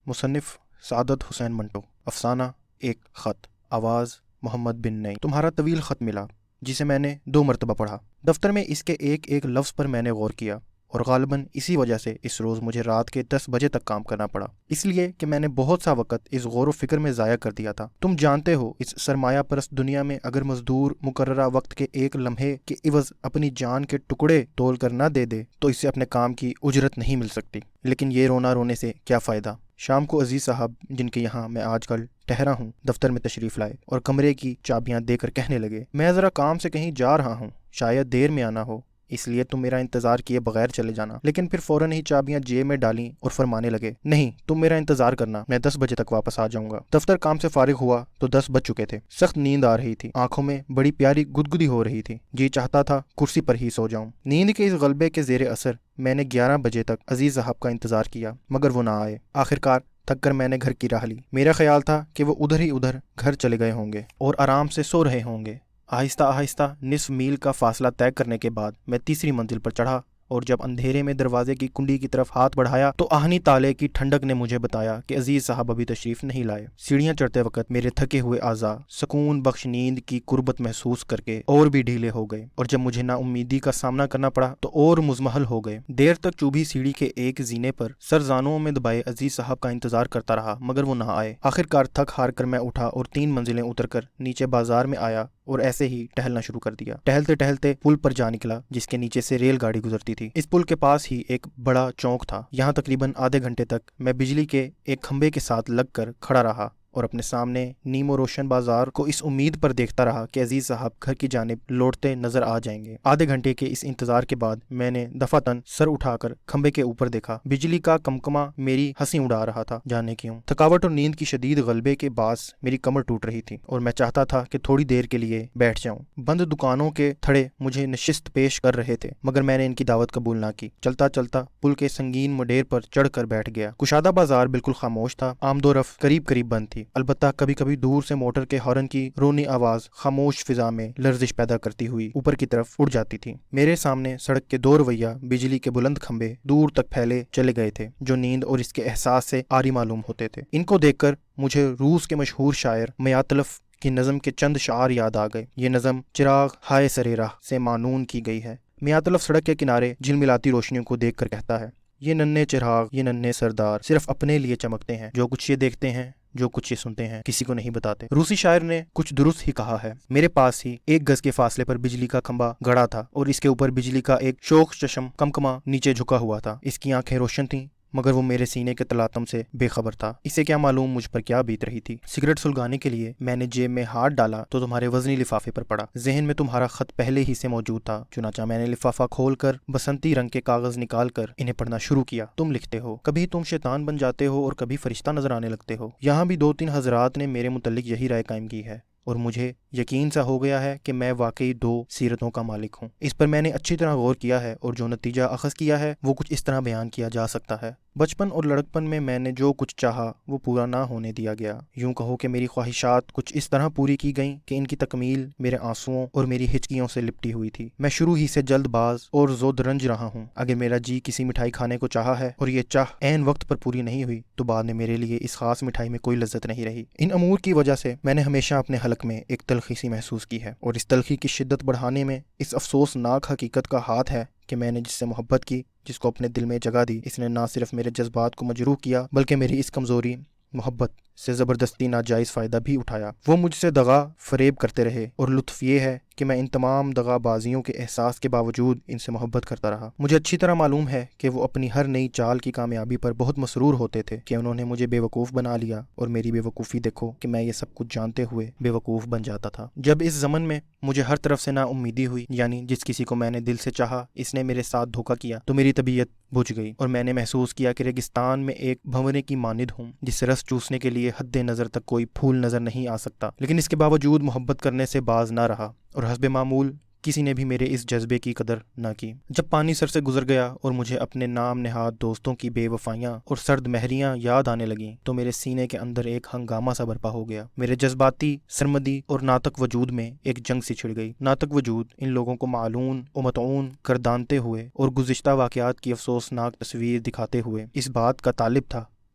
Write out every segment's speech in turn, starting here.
مصنف سعادت حسین منٹو. افسانہ ایک خط. آواز محمد بن نئی. تمہارا طویل خط ملا جسے میں نے 2 مرتبہ پڑھا. دفتر میں اس کے ایک ایک لفظ پر میں نے غور کیا اور غالباً اسی وجہ سے اس روز مجھے رات کے 10 بجے تک کام کرنا پڑا، اس لیے کہ میں نے بہت سا وقت اس غور و فکر میں ضائع کر دیا تھا. تم جانتے ہو اس سرمایہ پرست دنیا میں اگر مزدور مقررہ وقت کے ایک لمحے کے عوض اپنی جان کے ٹکڑے تول کر نہ دے دے تو اسے اپنے کام کی اجرت نہیں مل سکتی. لیکن یہ رونا رونے سے کیا فائدہ؟ شام کو عزیز صاحب، جن کے یہاں میں آج کل ٹہرا ہوں، دفتر میں تشریف لائے اور کمرے کی چابیاں دے کر کہنے لگے، میں ذرا کام سے کہیں جا رہا ہوں، شاید دیر میں آنا ہو، اس لیے تم میرا انتظار کیے بغیر چلے جانا. لیکن پھر فوراً ہی چابیاں جیب میں ڈالیں اور فرمانے لگے، نہیں، تم میرا انتظار کرنا، میں 10 بجے تک واپس آ جاؤں گا. دفتر کام سے فارغ ہوا تو 10 بج چکے تھے. سخت نیند آ رہی تھی، آنکھوں میں بڑی پیاری گدگدی ہو رہی تھی. جی چاہتا تھا کرسی پر ہی سو جاؤں. نیند کے اس غلبے کے زیر اثر میں نے 11 بجے تک عزیز صاحب کا انتظار کیا، مگر وہ نہ آئے. آخرکار تھک کر میں نے گھر کی راہ لی. میرا خیال تھا کہ وہ ادھر گھر چلے گئے ہوں گے اور آرام سے سو رہے ہوں گے. آہستہ آہستہ نصف میل کا فاصلہ طے کرنے کے بعد میں تیسری منزل پر چڑھا اور جب اندھیرے میں دروازے کی کنڈی کی طرف ہاتھ بڑھایا تو آہنی تالے کی ٹھنڈک نے مجھے بتایا کہ عزیز صاحب ابھی تشریف نہیں لائے. سیڑھیاں چڑھتے وقت میرے تھکے ہوئے اعضاء سکون بخش نیند کی قربت محسوس کر کے اور بھی ڈھیلے ہو گئے، اور جب مجھے نا امیدی کا سامنا کرنا پڑا تو اور مزمحل ہو گئے. دیر تک چوبھی سیڑھی کے ایک زینے پر سر زانوں میں دبائے عزیز صاحب کا انتظار کرتا رہا، مگر وہ نہ آئے. آخرکار تھک ہار کر میں اٹھا اور 3 منزلیں اتر کر نیچے بازار میں آیا اور ایسے ہی ٹہلنا شروع کر دیا. ٹہلتے ٹہلتے پل پر جا نکلا جس کے نیچے سے ریل گاڑی گزرتی تھی. اس پل کے پاس ہی ایک بڑا چوک تھا. یہاں تقریباً آدھے گھنٹے تک میں بجلی کے ایک کھمبے کے ساتھ لگ کر کھڑا رہا اور اپنے سامنے نیم و روشن بازار کو اس امید پر دیکھتا رہا کہ عزیز صاحب گھر کی جانب لوٹتے نظر آ جائیں گے. آدھے گھنٹے کے اس انتظار کے بعد میں نے دفعتاً سر اٹھا کر کھمبے کے اوپر دیکھا. بجلی کا کمکما میری ہنسی اڑا رہا تھا، جانے کیوں. تھکاوٹ اور نیند کی شدید غلبے کے باعث میری کمر ٹوٹ رہی تھی اور میں چاہتا تھا کہ تھوڑی دیر کے لیے بیٹھ جاؤں. بند دکانوں کے تھڑے مجھے نشست پیش کر رہے تھے، مگر میں نے ان کی دعوت قبول نہ کی. چلتا چلتا پل کے سنگین مڈیر پر چڑھ کر بیٹھ گیا. کشادہ بازار بالکل خاموش تھا. آمد و رفت قریب بند تھی، البتہ کبھی کبھی دور سے موٹر کے ہارن کی رونی آواز خاموش فضا میں لرزش پیدا کرتی ہوئی اوپر کی طرف اڑ جاتی تھی. میرے سامنے سڑک کے 2 رویہ بجلی کے بلند کھمبے دور تک پھیلے چلے گئے تھے جو نیند اور اس کے احساس سے عاری معلوم ہوتے تھے. ان کو دیکھ کر مجھے روس کے مشہور شاعر میاتلف کی نظم کے چند شعار یاد آ گئے. یہ نظم چراغ ہائے سرے راہ سے معنون کی گئی ہے. میاتلف سڑک کے کنارے جھلملاتی روشنیوں کو دیکھ کر کہتا ہے، یہ ننھے چراغ، یہ ننھے سردار صرف اپنے لیے چمکتے ہیں، جو کچھ یہ دیکھتے ہیں، جو کچھ یہ سنتے ہیں، کسی کو نہیں بتاتے. روسی شاعر نے کچھ درست ہی کہا ہے. میرے پاس ہی 1 گز کے فاصلے پر بجلی کا کھمبا گڑا تھا اور اس کے اوپر بجلی کا ایک شوخ چشم کمکما نیچے جھکا ہوا تھا. اس کی آنکھیں روشن تھیں، مگر وہ میرے سینے کے تلاطم سے بے خبر تھا. اسے کیا معلوم مجھ پر کیا بیت رہی تھی. سگریٹ سلگانے کے لیے میں نے جیب میں ہاتھ ڈالا تو تمہارے وزنی لفافے پر پڑا. ذہن میں تمہارا خط پہلے ہی سے موجود تھا، چنانچہ میں نے لفافہ کھول کر بسنتی رنگ کے کاغذ نکال کر انہیں پڑھنا شروع کیا. تم لکھتے ہو، کبھی تم شیطان بن جاتے ہو اور کبھی فرشتہ نظر آنے لگتے ہو. یہاں بھی 2-3 حضرات نے میرے متعلق یہی رائے قائم کی ہے اور مجھے یقین سا ہو گیا ہے کہ میں واقعی 2 سیرتوں کا مالک ہوں. اس پر میں نے اچھی طرح غور کیا ہے اور جو نتیجہ اخذ کیا ہے وہ کچھ اس طرح بیان کیا جا سکتا ہے. بچپن اور لڑکپن میں نے جو کچھ چاہا وہ پورا نہ ہونے دیا گیا. یوں کہو کہ میری خواہشات کچھ اس طرح پوری کی گئیں کہ ان کی تکمیل میرے آنسوؤں اور میری ہچکیوں سے لپٹی ہوئی تھی. میں شروع ہی سے جلد باز اور زود رنج رہا ہوں. اگر میرا جی کسی مٹھائی کھانے کو چاہا ہے اور یہ چاہ عین وقت پر پوری نہیں ہوئی تو بعد میں میرے لیے اس خاص مٹھائی میں کوئی لذت نہیں رہی. ان امور کی وجہ سے میں نے ہمیشہ اپنے حلق میں ایک تلخی سی محسوس کی ہے، اور اس تلخی کی شدت بڑھانے میں اس افسوسناک حقیقت کا ہاتھ ہے کہ میں نے جس سے محبت کی، جس کو اپنے دل میں جگہ دی، اس نے نہ صرف میرے جذبات کو مجروح کیا بلکہ میری اس کمزوری محبت سے زبردستی ناجائز فائدہ بھی اٹھایا. وہ مجھ سے دغا فریب کرتے رہے اور لطف یہ ہے کہ میں ان تمام دغا بازیوں کے احساس کے باوجود ان سے محبت کرتا رہا. مجھے اچھی طرح معلوم ہے کہ وہ اپنی ہر نئی چال کی کامیابی پر بہت مسرور ہوتے تھے کہ انہوں نے مجھے بے وقوف بنا لیا، اور میری بے وقوفی دیکھو کہ میں یہ سب کچھ جانتے ہوئے بے وقوف بن جاتا تھا. جب اس ضمن میں مجھے ہر طرف سے نا امیدی ہوئی، یعنی جس کسی کو میں نے دل سے چاہا اس نے میرے ساتھ دھوکہ کیا، تو میری طبیعت بجھ گئی اور میں نے محسوس کیا کہ ریگستان میں ایک بھنورے کی مانند ہوں جس سے رس چوسنے کے لیے حد نظر تک کوئی پھول نظر نہیں آ سکتا. لیکن اس کے باوجود محبت کرنے سے باز نہ رہا اور حسب معمول کسی نے بھی میرے اس جذبے کی قدر نہ کی. جب پانی سر سے گزر گیا اور مجھے اپنے نام نہاد دوستوں کی بے وفائیاں اور سرد مہریاں یاد آنے لگیں تو میرے سینے کے اندر ایک ہنگامہ سا برپا ہو گیا. میرے جذباتی، سرمدی اور ناطق وجود میں ایک جنگ سی چھڑ گئی. ناطق وجود ان لوگوں کو معلون و مطعون گردانتے ہوئے اور گزشتہ واقعات کی افسوسناک تصویر دکھاتے ہوئے اس بات کا طالب تھا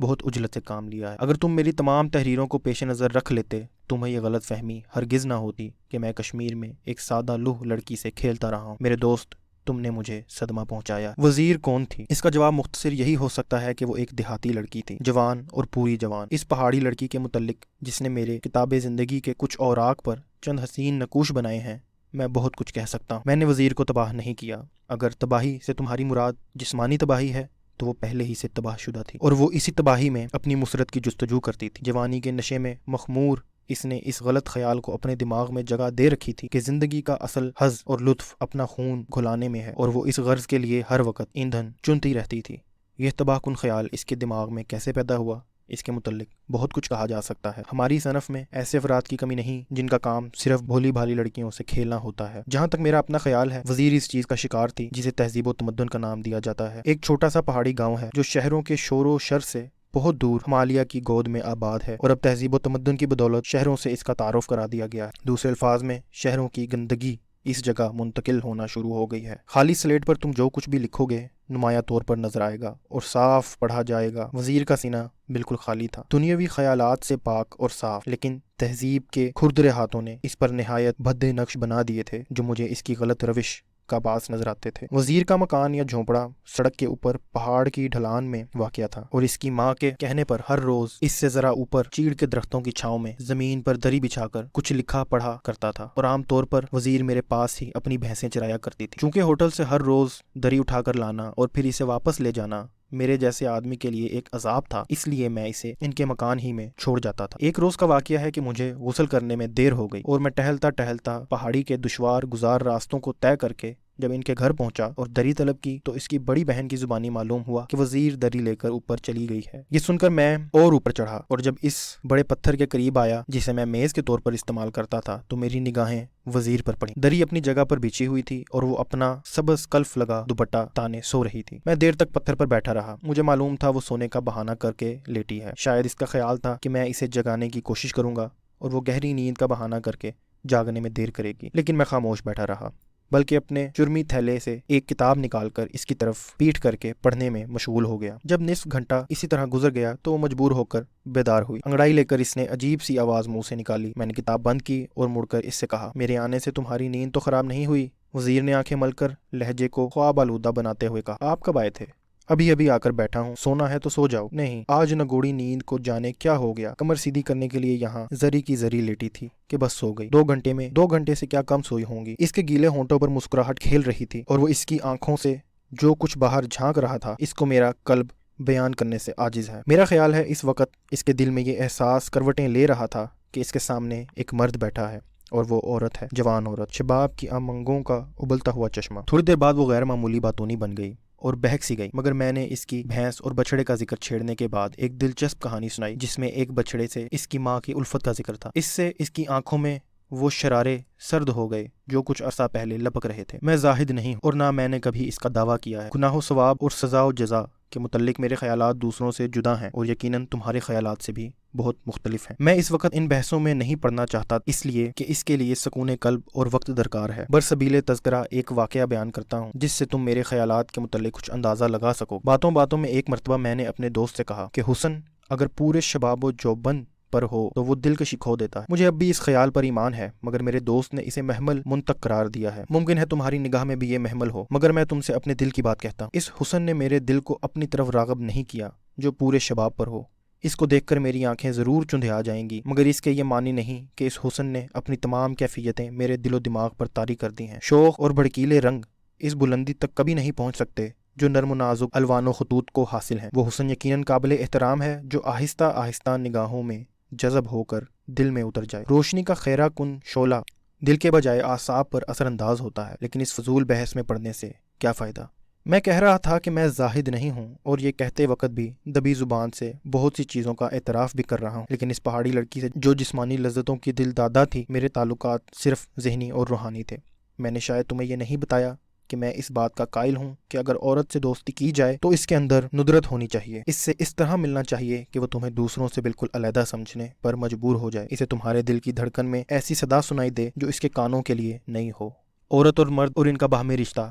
بہت عجلت سے کام لیا ہے۔ اگر تم میری تمام تحریروں کو پیش نظر رکھ لیتے تمہیں یہ غلط فہمی ہرگز نہ ہوتی کہ میں کشمیر میں ایک سادہ لوح لڑکی سے کھیلتا رہا ہوں۔ میرے دوست، تم نے مجھے صدمہ پہنچایا۔ وزیر کون تھی؟ اس کا جواب مختصر یہی ہو سکتا ہے کہ وہ ایک دیہاتی لڑکی تھی، جوان اور پوری جوان۔ اس پہاڑی لڑکی کے متعلق جس نے میرے کتاب زندگی کے کچھ اوراق پر چند حسین نقوش بنائے ہیں، میں بہت کچھ کہہ سکتا ہوں۔ میں نے وزیر کو تباہ نہیں کیا۔ اگر تباہی سے تمہاری مراد جسمانی تباہی ہے تو وہ پہلے ہی سے تباہ شدہ تھی، اور وہ اسی تباہی میں اپنی مسرت کی جستجو کرتی تھی۔ جوانی کے نشے میں مخمور اس نے اس غلط خیال کو اپنے دماغ میں جگہ دے رکھی تھی کہ زندگی کا اصل حظ اور لطف اپنا خون گھلانے میں ہے، اور وہ اس غرض کے لیے ہر وقت ایندھن چنتی رہتی تھی۔ یہ تباہ کن خیال اس کے دماغ میں کیسے پیدا ہوا، اس کے متعلق بہت کچھ کہا جا سکتا ہے۔ ہماری صنف میں ایسے افراد کی کمی نہیں جن کا کام صرف بھولی بھالی لڑکیوں سے کھیلنا ہوتا ہے۔ جہاں تک میرا اپنا خیال ہے، وزیر اس چیز کا شکار تھی جسے تہذیب و تمدن کا نام دیا جاتا ہے۔ ایک چھوٹا سا پہاڑی گاؤں ہے جو شہروں کے شور و شر سے بہت دور ہمالیہ کی گود میں آباد ہے، اور اب تہذیب و تمدن کی بدولت شہروں سے اس کا تعارف کرا دیا گیا ہے۔ دوسرے الفاظ میں، شہروں کی گندگی اس جگہ منتقل ہونا شروع ہو گئی ہے۔ خالی سلیٹ پر تم جو کچھ بھی لکھو گے نمایاں طور پر نظر آئے گا اور صاف پڑھا جائے گا۔ وزیر کا سینہ بالکل خالی تھا، دنیاوی خیالات سے پاک اور صاف، لیکن تہذیب کے کھردرے ہاتھوں نے اس پر نہایت بھدے نقش بنا دیے تھے جو مجھے اس کی غلط روش کا باعث نظر آتے تھے۔ وزیر کا مکان یا جھونپڑا سڑک کے اوپر پہاڑ کی ڈھلان میں واقع تھا، اور اس کی ماں کے کہنے پر ہر روز اس سے ذرا اوپر چیڑ کے درختوں کی چھاؤں میں زمین پر دری بچھا کر کچھ لکھا پڑھا کرتا تھا، اور عام طور پر وزیر میرے پاس ہی اپنی بھینسیں چرایا کرتی تھی۔ چونکہ ہوٹل سے ہر روز دری اٹھا کر لانا اور پھر اسے واپس لے جانا میرے جیسے آدمی کے لیے ایک عذاب تھا، اس لیے میں اسے ان کے مکان ہی میں چھوڑ جاتا تھا۔ ایک روز کا واقعہ ہے کہ مجھے غسل کرنے میں دیر ہو گئی، اور میں ٹہلتا ٹہلتا پہاڑی کے دشوار گزار راستوں کو طے کر کے جب ان کے گھر پہنچا اور دری طلب کی تو اس کی بڑی بہن کی زبانی معلوم ہوا کہ وزیر دری لے کر اوپر چلی گئی ہے۔ یہ سن کر میں اور اوپر چڑھا، اور جب اس بڑے پتھر کے قریب آیا جسے میں میز کے طور پر استعمال کرتا تھا تو میری نگاہیں وزیر پر پڑیں۔ دری اپنی جگہ پر بچھی ہوئی تھی اور وہ اپنا سبز کلف لگا دوپٹہ تانے سو رہی تھی۔ میں دیر تک پتھر پر بیٹھا رہا۔ مجھے معلوم تھا وہ سونے کا بہانہ کر کے لیٹی ہے۔ شاید اس کا خیال تھا کہ میں اسے جگانے کی کوشش کروں گا اور وہ گہری نیند کا بہانہ کر کے جاگنے میں دیر کرے گی، لیکن میں خاموش بیٹھا رہا، بلکہ اپنے چرمی تھیلے سے ایک کتاب نکال کر اس کی طرف پیٹ کر کے پڑھنے میں مشغول ہو گیا۔ جب نصف گھنٹہ اسی طرح گزر گیا تو وہ مجبور ہو کر بیدار ہوئی۔ انگڑائی لے کر اس نے عجیب سی آواز منہ سے نکالی۔ میں نے کتاب بند کی اور مڑ کر اس سے کہا، میرے آنے سے تمہاری نیند تو خراب نہیں ہوئی؟ وزیر نے آنکھیں مل کر لہجے کو خواب آلودہ بناتے ہوئے کہا، آپ کب آئے تھے؟ ابھی ابھی آ کر بیٹھا ہوں، سونا ہے تو سو جاؤ۔ نہیں، آج نگوڑی نیند کو جانے کیا ہو گیا، کمر سیدھی کرنے کے لیے یہاں زری کی زری لیٹی تھی کہ بس سو گئی۔ 2 گھنٹے سے کیا کم سوئی ہوں گی۔ اس کے گیلے ہونٹوں پر مسکراہٹ کھیل رہی تھی، اور وہ اس کی آنکھوں سے جو کچھ باہر جھانک رہا تھا اس کو میرا قلب بیان کرنے سے عاجز ہے۔ میرا خیال ہے اس وقت اس کے دل میں یہ احساس کروٹیں لے رہا تھا کہ اس کے سامنے ایک مرد بیٹھا ہے، اور وہ عورت ہے، جوان عورت، شباب کی امنگوں کا ابلتا ہوا چشمہ۔ تھوڑی دیر بعد وہ غیر معمولی باتونی بن گئی اور بہک سی گئی، مگر میں نے اس کی بھینس اور بچڑے کا ذکر چھیڑنے کے بعد ایک دلچسپ کہانی سنائی جس میں ایک بچڑے سے اس کی ماں کی الفت کا ذکر تھا۔ اس سے اس کی آنکھوں میں وہ شرارے سرد ہو گئے جو کچھ عرصہ پہلے لپک رہے تھے۔ میں زاہد نہیں اور نہ میں نے کبھی اس کا دعویٰ کیا ہے۔ گناہ و ثواب اور سزا و جزا کے متعلق میرے خیالات دوسروں سے جدا ہیں اور یقیناً تمہارے خیالات سے بھی بہت مختلف ہیں۔ میں اس وقت ان بحثوں میں نہیں پڑھنا چاہتا، اس لیے کہ اس کے لیے سکون قلب اور وقت درکار ہے۔ برسبیل تذکرہ ایک واقعہ بیان کرتا ہوں جس سے تم میرے خیالات کے متعلق کچھ اندازہ لگا سکو۔ باتوں باتوں میں ایک مرتبہ میں نے اپنے دوست سے کہا کہ حسن اگر پورے شباب و جوبن پر ہو تو وہ دلکشی کھو دیتا ہے۔ مجھے اب بھی اس خیال پر ایمان ہے، مگر میرے دوست نے اسے محمل منطق قرار دیا ہے۔ ممکن ہے تمہاری نگاہ میں بھی یہ محمل ہو، مگر میں تم سے اپنے دل کی بات کہتا ہوں۔ اس حسن نے میرے دل کو اپنی طرف راغب نہیں کیا جو پورے شباب پر ہو۔ اس کو دیکھ کر میری آنکھیں ضرور چندھیا جائیں گی، مگر اس کے یہ معنی نہیں کہ اس حسن نے اپنی تمام کیفیتیں میرے دل و دماغ پر طاری کر دی ہیں۔ شوق اور بھڑکیلے رنگ اس بلندی تک کبھی نہیں پہنچ سکتے جو نرم و نازک الوان و خطوط کو حاصل ہیں۔ وہ حسن یقیناً قابل احترام ہے جو آہستہ آہستہ نگاہوں میں جذب ہو کر دل میں اتر جائے۔ روشنی کا خیرہ کن شعلہ دل کے بجائے اعصاب پر اثر انداز ہوتا ہے، لیکن اس فضول بحث میں پڑھنے سے کیا فائدہ؟ میں کہہ رہا تھا کہ میں زاہد نہیں ہوں، اور یہ کہتے وقت بھی دبی زبان سے بہت سی چیزوں کا اعتراف بھی کر رہا ہوں، لیکن اس پہاڑی لڑکی سے جو جسمانی لذتوں کی دل دادا تھی، میرے تعلقات صرف ذہنی اور روحانی تھے۔ میں نے شاید تمہیں یہ نہیں بتایا کہ میں اس بات کا قائل ہوں کہ اگر عورت سے دوستی کی جائے تو اس کے اندر ندرت ہونی چاہیے، اس سے اس طرح ملنا چاہیے کہ وہ تمہیں دوسروں سے بالکل علیحدہ سمجھنے پر مجبور ہو جائے، اسے تمہارے دل کی دھڑکن میں ایسی صدا سنائی دے جو اس کے کانوں کے لیے نہیں ہو۔ عورت اور مرد اور ان کا باہمی رشتہ